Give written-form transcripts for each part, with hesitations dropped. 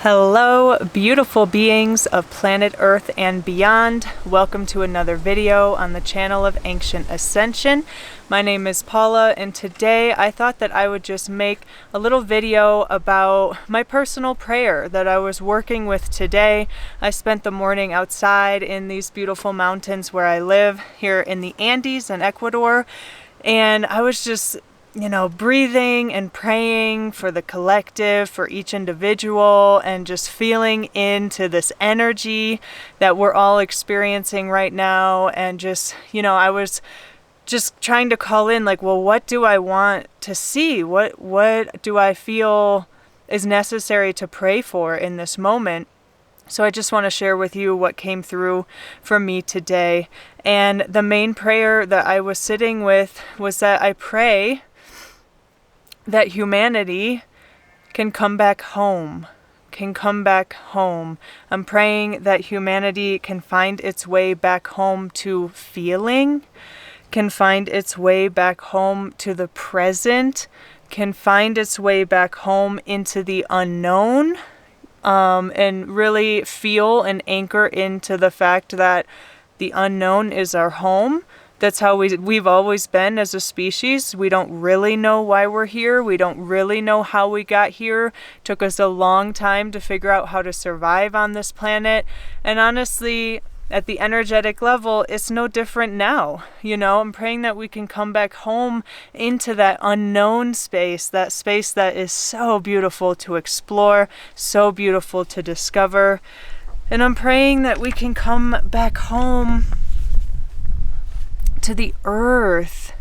Hello, beautiful beings of planet Earth and beyond. Welcome to another video on the channel of Ancient Ascension. My name is Paula, and today I thought that I would just make a little video about my personal prayer that I was working with today. I spent the morning outside in these beautiful mountains where I live here in the Andes in Ecuador, and I was just breathing and praying for the collective, for each individual, and just feeling into this energy that we're all experiencing right now. And just, I was just trying to call in, what do I want to see? What do I feel is necessary to pray for in this moment? So I just want to share with you what came through for me today. And the main prayer that I was sitting with was that I pray that humanity can come back home, I'm praying that humanity can find its way back home to feeling, can find its way back home to the present, can find its way back home into the unknown, and really feel and anchor into the fact that the unknown is our home. That's how we've always been as a species. We don't really know why we're here. We don't really know how we got here. It took us a long time to figure out how to survive on this planet. And honestly, at the energetic level, it's no different now. I'm praying that we can come back home into that unknown space, that space that is so beautiful to explore, so beautiful to discover. And I'm praying that we can come back home to the earth,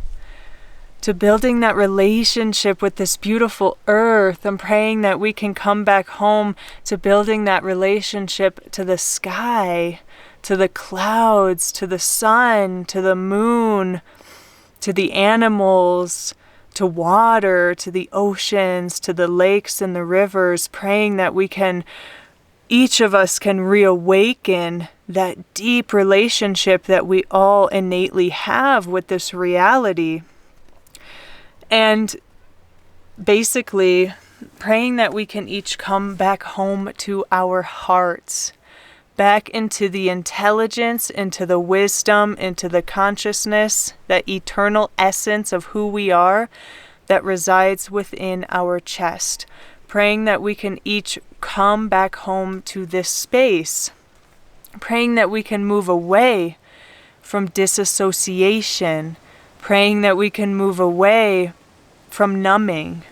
to building that relationship with this beautiful earth. I'm praying that we can come back home to building that relationship to the sky, to the clouds, to the sun, to the moon, to the animals, to water, to the oceans, to the lakes and the rivers, praying that each of us can reawaken that deep relationship that we all innately have with this reality. And basically praying that we can each come back home to our hearts, back into the intelligence, into the wisdom, into the consciousness, that eternal essence of who we are that resides within our chest. Praying that we can each come back home to this space. Praying that we can move away from disassociation. Praying that we can move away from numbing.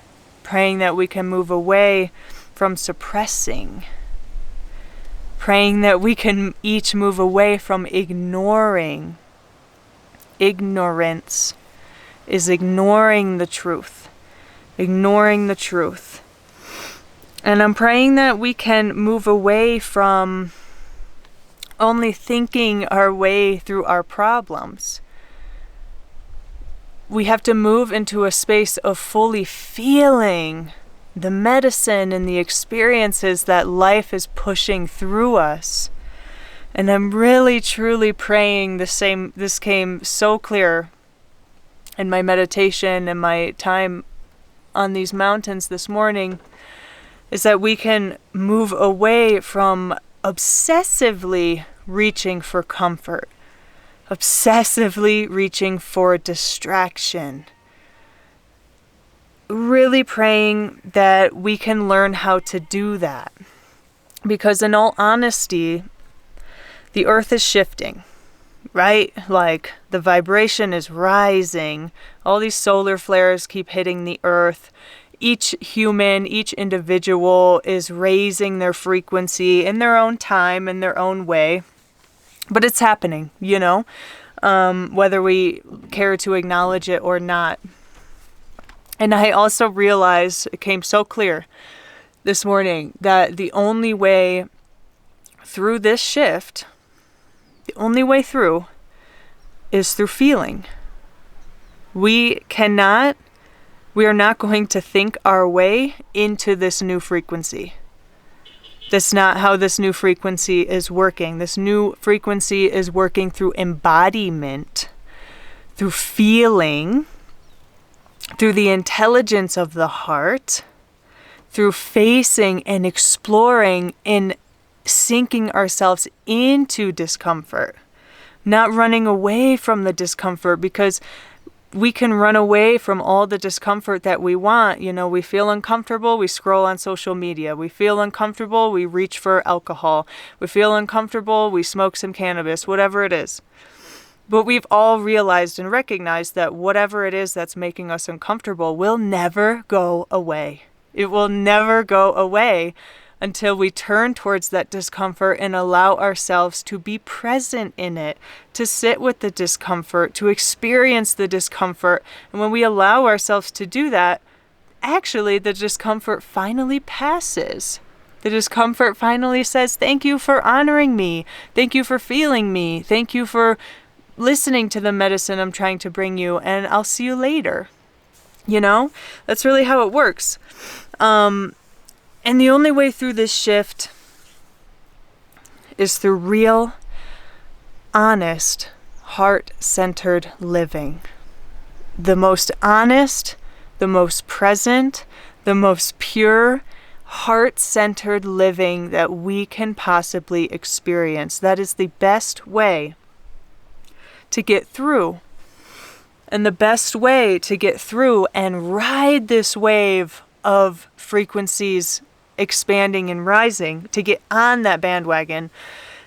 Praying that we can move away from suppressing. Praying that we can each move away from ignoring. Ignorance is ignoring the truth. Ignoring the truth. And I'm praying that we can move away from only thinking our way through our problems. We have to move into a space of fully feeling the medicine and the experiences that life is pushing through us. And I'm really, truly praying this came so clear in my meditation and my time on these mountains this morning, is that we can move away from obsessively reaching for comfort, obsessively reaching for distraction. Really praying that we can learn how to do that. Because in all honesty, the earth is shifting, right? The vibration is rising. All these solar flares keep hitting the earth. Each human, each individual is raising their frequency in their own time, in their own way. But it's happening, whether we care to acknowledge it or not. And I also realized, it came so clear this morning, that the only way through this shift, the only way through is through feeling. We are not going to think our way into this new frequency. That's not how this new frequency is working. This new frequency is working through embodiment, through feeling, through the intelligence of the heart, through facing and exploring and sinking ourselves into discomfort, not running away from the discomfort, because we can run away from all the discomfort that we want. We feel uncomfortable, we scroll on social media. We feel uncomfortable, we reach for alcohol. We feel uncomfortable, we smoke some cannabis, whatever it is. But we've all realized and recognized that whatever it is that's making us uncomfortable will never go away. It will never go away until we turn towards that discomfort and allow ourselves to be present in it, to sit with the discomfort, to experience the discomfort. And when we allow ourselves to do that, actually the discomfort finally passes. The discomfort finally says, thank you for honoring me. Thank you for feeling me. Thank you for listening to the medicine I'm trying to bring you, and I'll see you later. That's really how it works. And the only way through this shift is through real, honest, heart-centered living. The most honest, the most present, the most pure, heart-centered living that we can possibly experience. That is the best way to get through. And the best way to get through and ride this wave of frequencies expanding and rising, to get on that bandwagon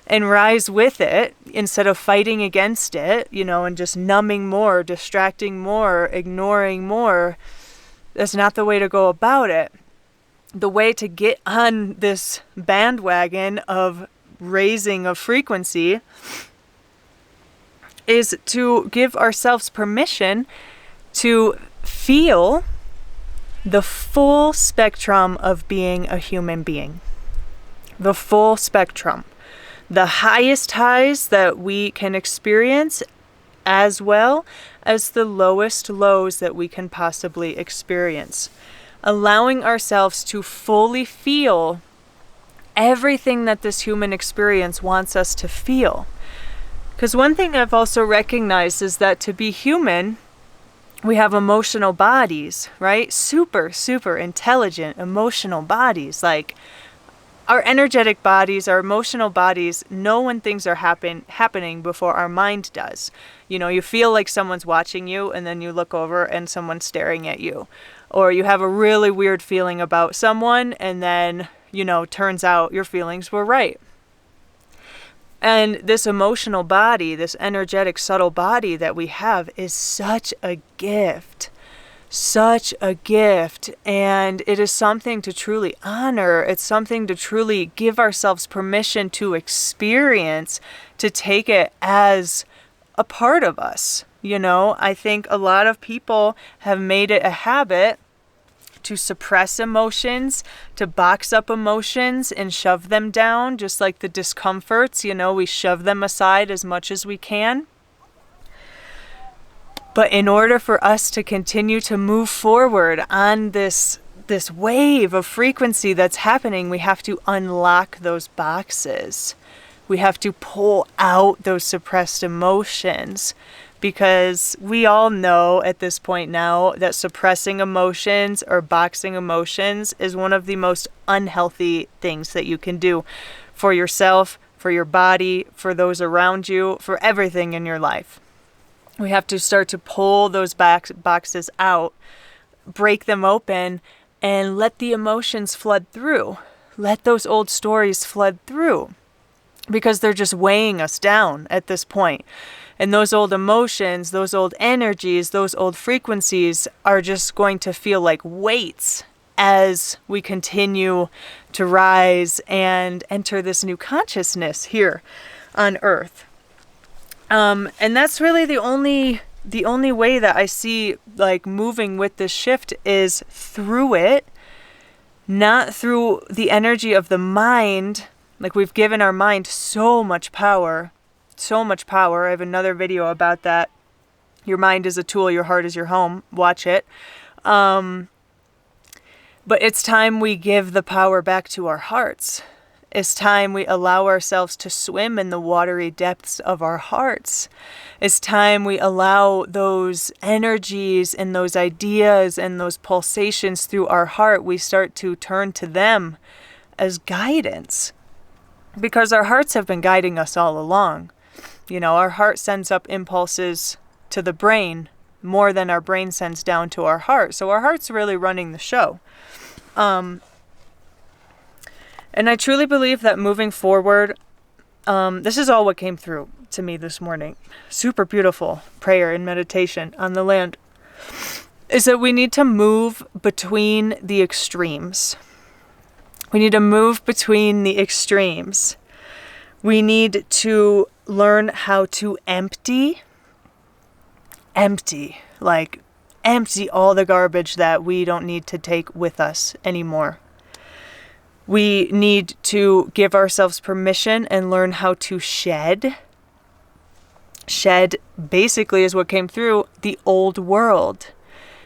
and rise with it instead of fighting against it, and just numbing more, distracting more, ignoring more. That's not the way to go about it. The way to get on this bandwagon of raising of frequency is to give ourselves permission to feel the full spectrum of being a human being. The full spectrum. The highest highs that we can experience, as well as the lowest lows that we can possibly experience. Allowing ourselves to fully feel everything that this human experience wants us to feel. Because one thing I've also recognized is that to be human, we have emotional bodies, right? Super, super intelligent emotional bodies. Like our energetic bodies, our emotional bodies know when things are happening before our mind does. You feel like someone's watching you, and then you look over and someone's staring at you. Or you have a really weird feeling about someone, and then, turns out your feelings were right. And this emotional body, this energetic, subtle body that we have is such a gift. Such a gift. And it is something to truly honor. It's something to truly give ourselves permission to experience, to take it as a part of us. I think a lot of people have made it a habit to suppress emotions, to box up emotions and shove them down, just like the discomforts, we shove them aside as much as we can. But in order for us to continue to move forward on this wave of frequency that's happening, we have to unlock those boxes. We have to pull out those suppressed emotions. Because we all know at this point now that suppressing emotions or boxing emotions is one of the most unhealthy things that you can do for yourself, for your body, for those around you, for everything in your life. We have to start to pull those boxes out, break them open, and let the emotions flood through. Let those old stories flood through, because they're just weighing us down at this point. And those old emotions, those old energies, those old frequencies are just going to feel like weights as we continue to rise and enter this new consciousness here on Earth. And that's really the only way that I see like moving with this shift is through it, not through the energy of the mind. Like we've given our mind so much power. I have another video about that. Your mind is a tool, your heart is your home. Watch it. But it's time we give the power back to our hearts. It's time we allow ourselves to swim in the watery depths of our hearts. It's time we allow those energies and those ideas and those pulsations through our heart, we start to turn to them as guidance. Because our hearts have been guiding us all along. Our heart sends up impulses to the brain more than our brain sends down to our heart. So our heart's really running the show. And I truly believe that moving forward, this is all what came through to me this morning. Super beautiful prayer and meditation on the land. Is that we need to move between the extremes. We need to move between the extremes. We need to learn how to empty all the garbage that we don't need to take with us anymore. We need to give ourselves permission and learn how to shed. Shed basically is what came through, the old world.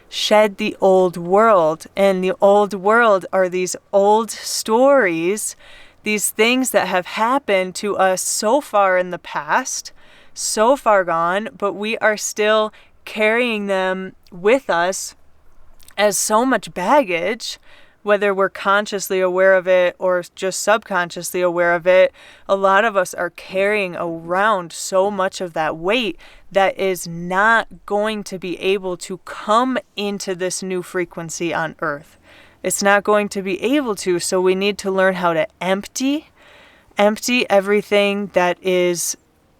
Shed the old world. And the old world are these old stories, these things that have happened to us so far in the past, so far gone, but we are still carrying them with us as so much baggage. Whether we're consciously aware of it or just subconsciously aware of it, a lot of us are carrying around so much of that weight that is not going to be able to come into this new frequency on Earth. It's not going to be able to, so we need to learn how to empty everything that is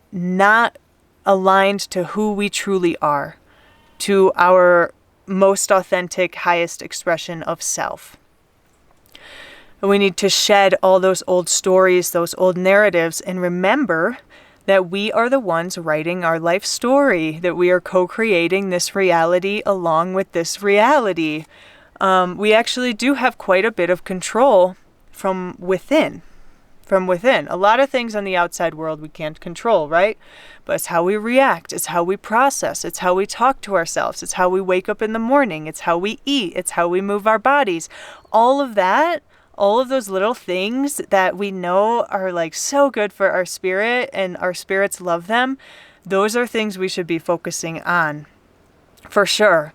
not aligned to who we truly are, to our most authentic, highest expression of self. And we need to shed all those old stories, those old narratives, and remember that we are the ones writing our life story, that we are co-creating this reality along with this reality. We actually do have quite a bit of control from within. A lot of things on the outside world we can't control, right? But it's how we react, it's how we process, it's how we talk to ourselves, it's how we wake up in the morning, it's how we eat, it's how we move our bodies. All of that, all of those little things that we know are like so good for our spirit and our spirits love them, those are things we should be focusing on for sure.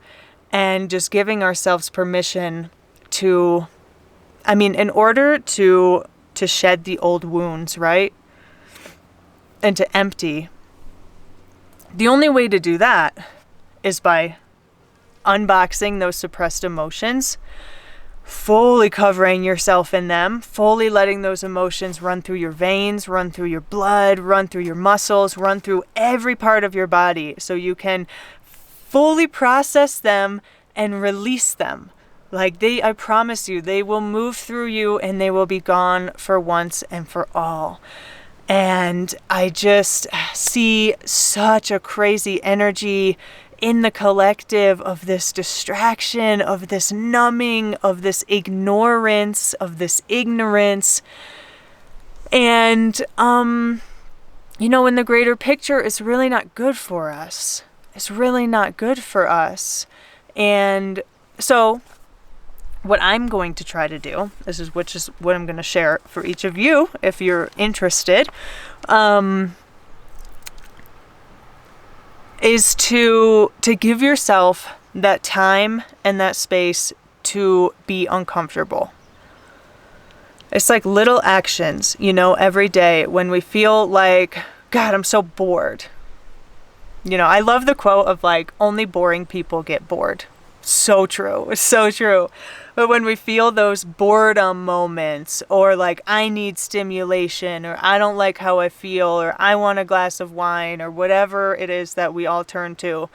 And just giving ourselves permission to, in order to shed the old wounds, right? And to empty. The only way to do that is by unboxing those suppressed emotions, fully covering yourself in them, fully letting those emotions run through your veins, run through your blood, run through your muscles, run through every part of your body so you can fully process them and release them. I promise you, they will move through you and they will be gone for once and for all. And I just see such a crazy energy in the collective of this distraction, of this numbing, of this ignorance, of this ignorance. And, in the greater picture, it's really not good for us. It's really not good for us. And so what I'm going to try to do, which is what I'm going to share for each of you, if you're interested, is to give yourself that time and that space to be uncomfortable. It's like little actions, every day when we feel like, God, I'm so bored. I love the quote of only boring people get bored. So true. It's so true. But when we feel those boredom moments or I need stimulation or I don't like how I feel or I want a glass of wine or whatever it is that we all turn to,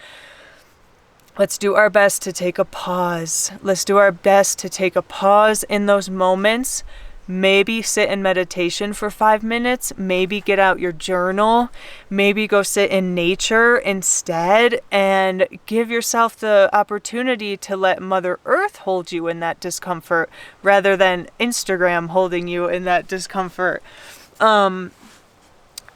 let's do our best to take a pause. Let's do our best to take a pause in those moments. Maybe sit in meditation for 5 minutes, maybe get out your journal, maybe go sit in nature instead and give yourself the opportunity to let Mother Earth hold you in that discomfort rather than Instagram holding you in that discomfort.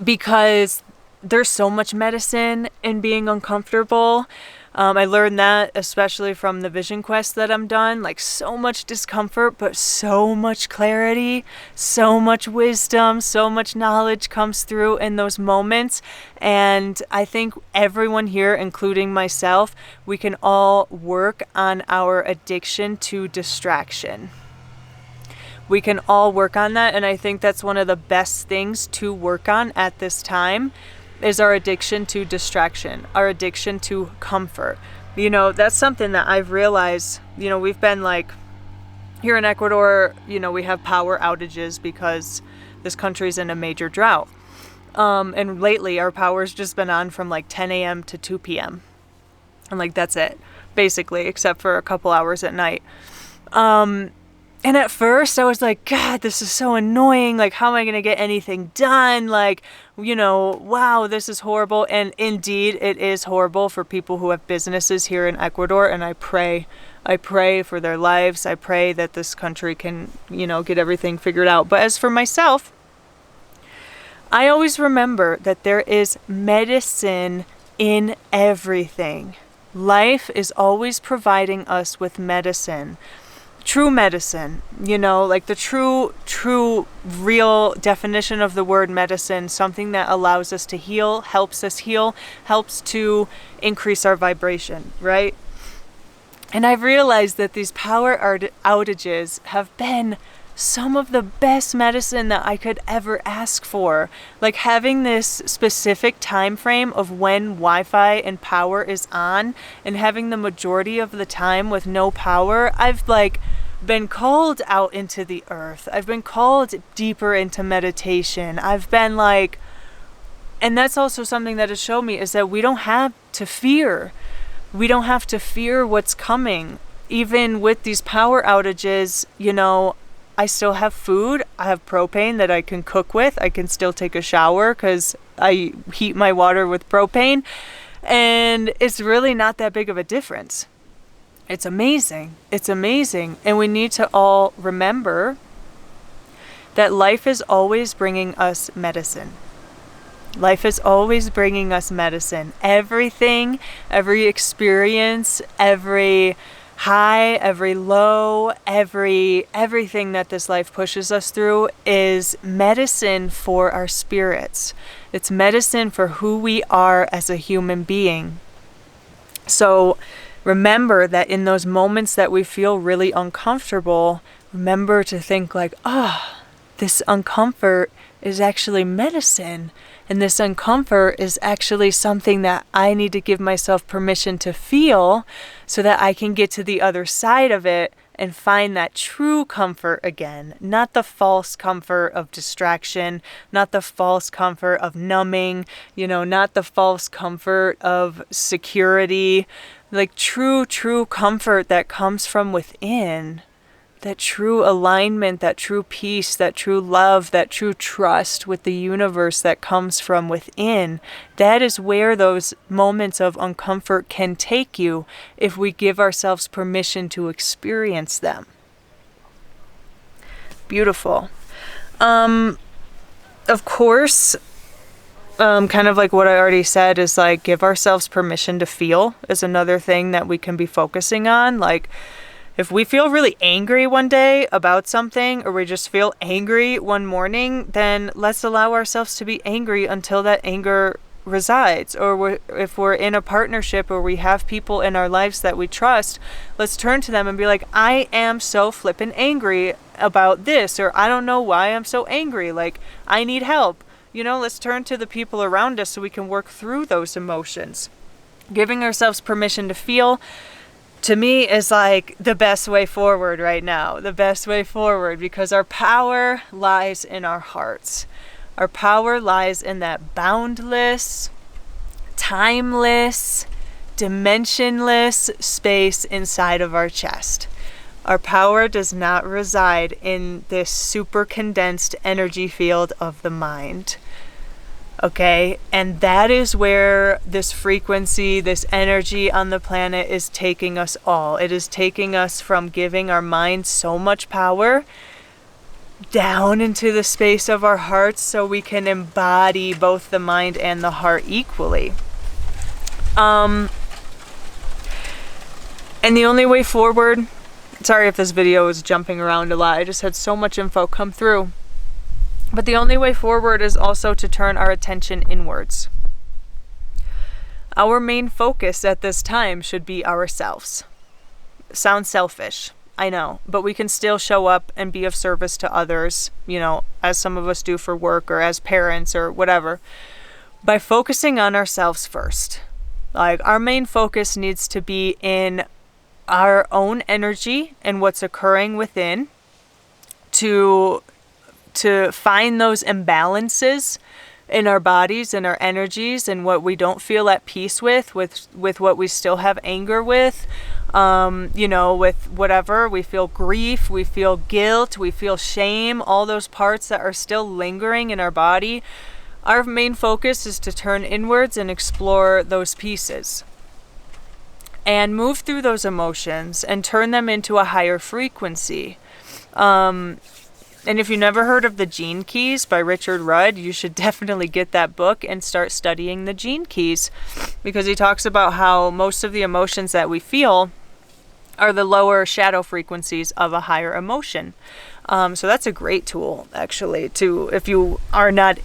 Because there's so much medicine in being uncomfortable. I learned that especially from the vision quest that I'm done, like so much discomfort, but so much clarity, so much wisdom, so much knowledge comes through in those moments. And I think everyone here, including myself, we can all work on our addiction to distraction. We can all work on that. And I think that's one of the best things to work on at this time is our addiction to distraction, our addiction to comfort. You know, that's something that I've realized, you know, we've been like, here in Ecuador, you know, we have power outages because this country's in a major drought. And lately our power's just been on from like 10 a.m. to 2 p.m. And like, that's it, basically, except for a couple hours at night. And at first I was like, God, this is so annoying. Like, how am I going to get anything done? Like, you know, wow, this is horrible. And indeed, it is horrible for people who have businesses here in Ecuador. And I pray for their lives. I pray that this country can, you know, get everything figured out. But as for myself, I always remember that there is medicine in everything. Life is always providing us with medicine. True medicine, you know, like the true, real definition of the word medicine, something that allows us to heal, helps to increase our vibration, right? And I've realized that these power outages have been some of the best medicine that I could ever ask for. Like having this specific time frame of when Wi-Fi and power is on and having the majority of the time with no power, I've like been called out into the earth. I've been called deeper into meditation. I've been like, and that's also something that has shown me is that we don't have to fear. We don't have to fear what's coming. Even with these power outages, you know, I still have food. I have propane that I can cook with. I can still take a shower because I heat my water with propane. And it's really not that big of a difference. It's amazing. It's amazing. And we need to all remember that life is always bringing us medicine. Life is always bringing us medicine. Everything, every experience, every high, every low, everything that this life pushes us through is medicine for our spirits. It's medicine for who we are as a human being. So remember that in those moments that we feel really uncomfortable, remember to think like, this uncomfort is actually medicine. And this uncomfort is actually something that I need to give myself permission to feel so that I can get to the other side of it and find that true comfort again. Not the false comfort of distraction, not the false comfort of numbing, you know, not the false comfort of security. Like true comfort that comes from within. That true alignment, that true peace, that true love, that true trust with the universe that comes from within. That is where those moments of uncomfort can take you if we give ourselves permission to experience them. Beautiful. Of course, kind of like what I already said is like give ourselves permission to feel is another thing that we can be focusing on. Like, if we feel really angry one day about something, or we just feel angry one morning, then let's allow ourselves to be angry until that anger resides. Or if we're in a partnership or we have people in our lives that we trust, let's turn to them and be like, I am so flippin' angry about this, or I don't know why I'm so angry. Like, I need help. You know, let's turn to the people around us so we can work through those emotions. Giving ourselves permission to feel, to me, is like the best way forward right now. The best way forward, because our power lies in our hearts. Our power lies in that boundless, timeless, dimensionless space inside of our chest. Our power does not reside in this super condensed energy field of the mind. Okay, and that is where this frequency, this energy on the planet is taking us all. It is taking us from giving our mind so much power down into the space of our hearts so we can embody both the mind and the heart equally. And the only way forward, sorry if this video is jumping around a lot, I just had so much info come through. But the only way forward is also to turn our attention inwards. Our main focus at this time should be ourselves. Sounds selfish, I know, but we can still show up and be of service to others, as some of us do for work or as parents or whatever, by focusing on ourselves first. Like, our main focus needs to be in our own energy and what's occurring within to find those imbalances in our bodies and our energies and what we don't feel at peace with what we still have anger with, with whatever. We feel grief, we feel guilt, we feel shame, all those parts that are still lingering in our body. Our main focus is to turn inwards and explore those pieces and move through those emotions and turn them into a higher frequency. And if you never heard of the Gene Keys by Richard Rudd, you should definitely get that book and start studying the Gene Keys, because he talks about how most of the emotions that we feel are the lower shadow frequencies of a higher emotion. So that's a great tool, actually, if you are not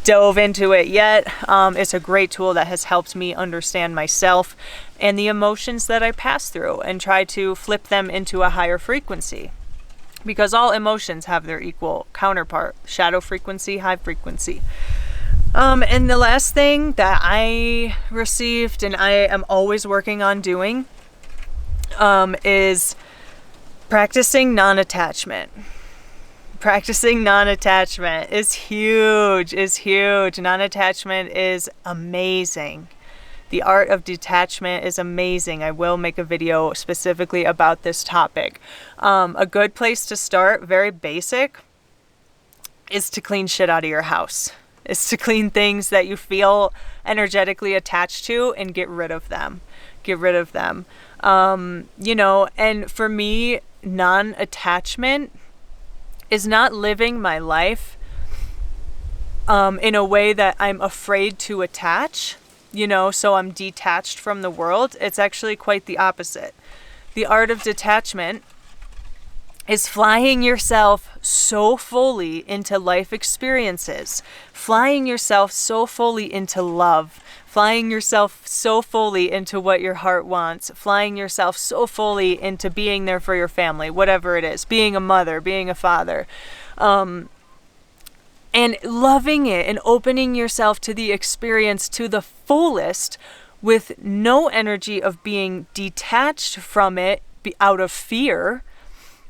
dove into it yet. It's a great tool that has helped me understand myself and the emotions that I pass through and try to flip them into a higher frequency. Because all emotions have their equal counterpart, shadow frequency, high frequency. And the last thing that I received and I am always working on doing is practicing non-attachment. Practicing non-attachment is huge. Non-attachment is amazing. The art of detachment is amazing. I will make a video specifically about this topic. A good place to start, very basic, is to clean shit out of your house. Is to clean things that you feel energetically attached to and get rid of them. And for me, non-attachment is not living my life in a way that I'm afraid to attach. So I'm detached from the world. It's actually quite the opposite. The art of detachment is flying yourself so fully into life experiences, flying yourself so fully into love, flying yourself so fully into what your heart wants, flying yourself so fully into being there for your family, whatever it is, being a mother, being a father, and loving it and opening yourself to the experience to the fullest with no energy of being detached from it out of fear,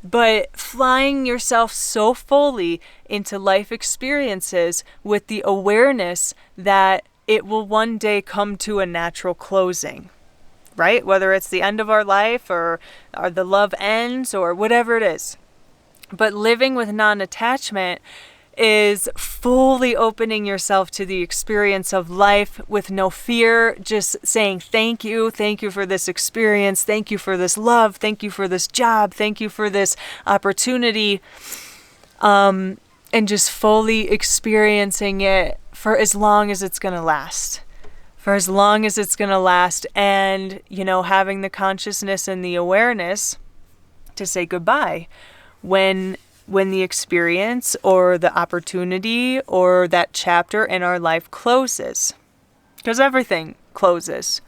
but flying yourself so fully into life experiences with the awareness that it will one day come to a natural closing, right? Whether it's the end of our life or the love ends or whatever it is. But living with non-attachment is fully opening yourself to the experience of life with no fear, just saying thank you for this experience, thank you for this love, thank you for this job, thank you for this opportunity, and just fully experiencing it for as long as it's going to last. And, having the consciousness and the awareness to say goodbye when the experience or the opportunity or that chapter in our life closes. Because everything closes.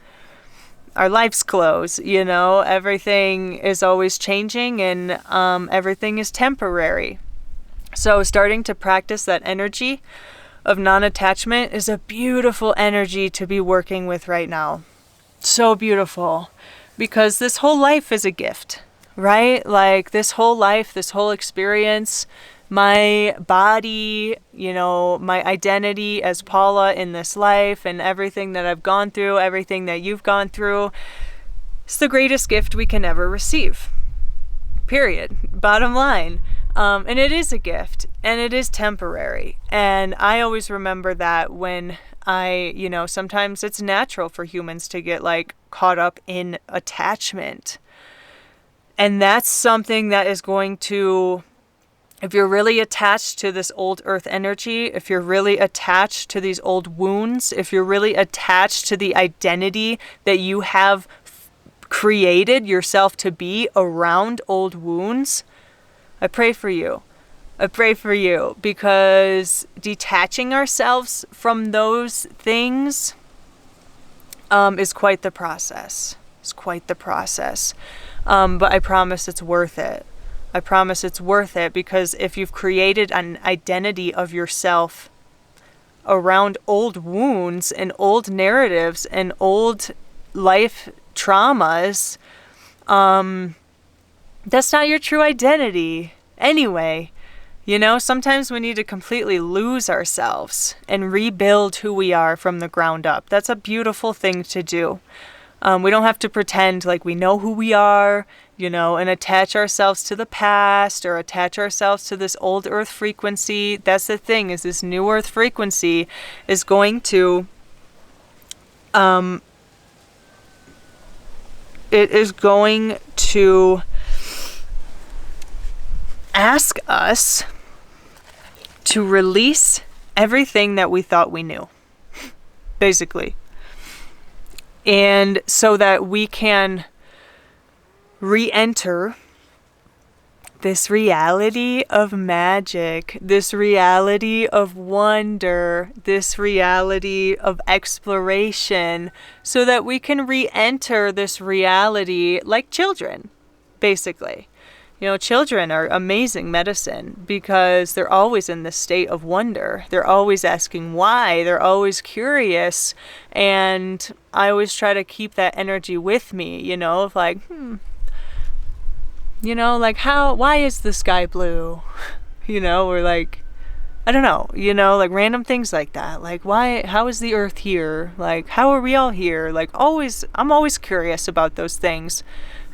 Our lives close, everything is always changing and everything is temporary. So starting to practice that energy of non-attachment is a beautiful energy to be working with right now. So beautiful. Because this whole life is a gift. Right? Like this whole life, this whole experience, my body, my identity as Paula in this life and everything that I've gone through, everything that you've gone through, it's the greatest gift we can ever receive. Period. Bottom line. And it is a gift and it is temporary. And I always remember that when sometimes it's natural for humans to get caught up in attachment. And that's something that is going to, if you're really attached to this old earth energy, if you're really attached to these old wounds, if you're really attached to the identity that you have created yourself to be around old wounds, I pray for you. I pray for you, because detaching ourselves from those things is quite the process. It's quite the process. But I promise it's worth it. I promise it's worth it, because if you've created an identity of yourself around old wounds and old narratives and old life traumas, that's not your true identity anyway. You know, sometimes we need to completely lose ourselves and rebuild who we are from the ground up. That's a beautiful thing to do. We don't have to pretend like we know who we are, you know, and attach ourselves to the past or attach ourselves to this old earth frequency. That's the thing, is this new earth frequency is going to, it is going to ask us to release everything that we thought we knew, basically. And so that we can re-enter this reality of magic, this reality of wonder, this reality of exploration, so that we can re-enter this reality like children, basically. You know, children are amazing medicine, because they're always in this state of wonder. They're always asking why. They're always curious. And I always try to keep that energy with me, you know, of like, you know, like why is the sky blue? You know, or like, I don't know, you know, like random things like that. Like, how is the earth here? Like, how are we all here? Like, I'm always curious about those things,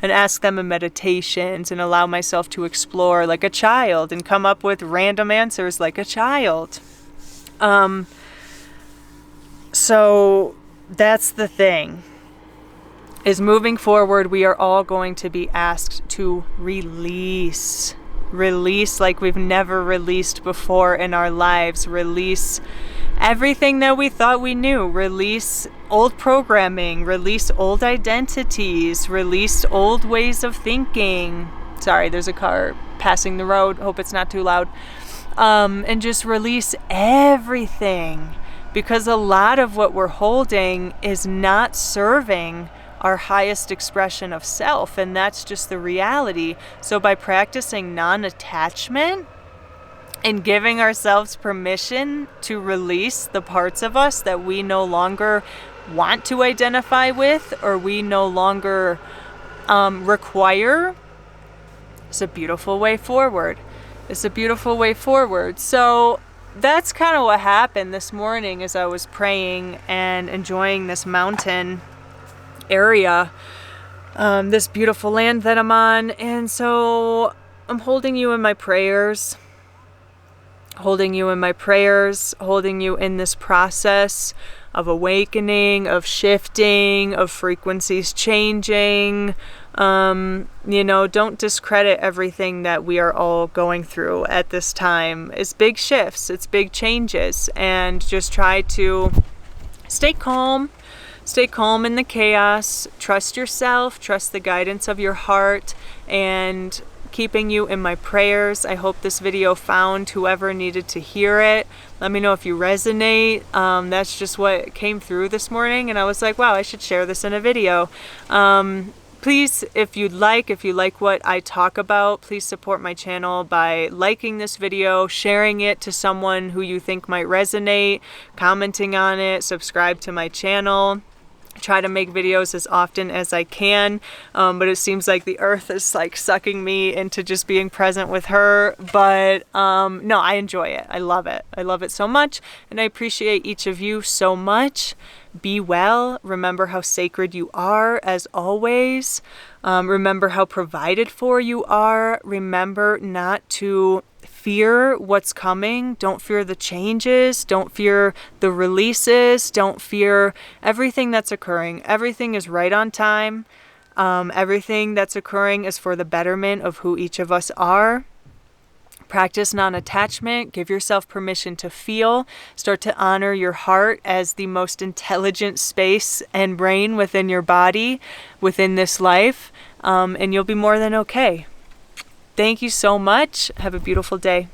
and ask them in meditations and allow myself to explore like a child and come up with random answers like a child. So that's the thing, is moving forward, we are all going to be asked to release like we've never released before in our lives. Release everything that we thought we knew. Release old programming, release old identities, release old ways of thinking. Sorry, there's a car passing the road. Hope it's not too loud. And just release everything, because a lot of what we're holding is not serving our highest expression of self, and that's just the reality. So by practicing non-attachment and giving ourselves permission to release the parts of us that we no longer want to identify with, or we no longer require, it's a beautiful way forward. It's a beautiful way forward. So that's kind of what happened this morning as I was praying and enjoying this mountain area, this beautiful land that I'm on. And so I'm holding you in my prayers, holding you in this process of awakening, of shifting, of frequencies changing. You know, don't discredit everything that we are all going through at this time. It's big shifts, it's big changes, and just try to stay calm. Stay calm in the chaos. Trust yourself, trust the guidance of your heart, and keeping you in my prayers. I hope this video found whoever needed to hear it. Let me know if you resonate. That's just what came through this morning, and I was like, wow, I should share this in a video. Please, if you like what I talk about, please support my channel by liking this video, sharing it to someone who you think might resonate, commenting on it, subscribe to my channel. Try to make videos as often as I can, but it seems like the earth is like sucking me into just being present with her. But no, I enjoy it. I love it. I love it so much, and I appreciate each of you so much. Be well. Remember how sacred you are, as always. Remember how provided for you are. Remember not to fear what's coming. Don't fear the changes. Don't fear the releases. Don't fear everything that's occurring. Everything is right on time. Everything that's occurring is for the betterment of who each of us are. Practice non-attachment. Give yourself permission to feel. Start to honor your heart as the most intelligent space and brain within your body, within this life, and you'll be more than okay. Thank you so much. Have a beautiful day.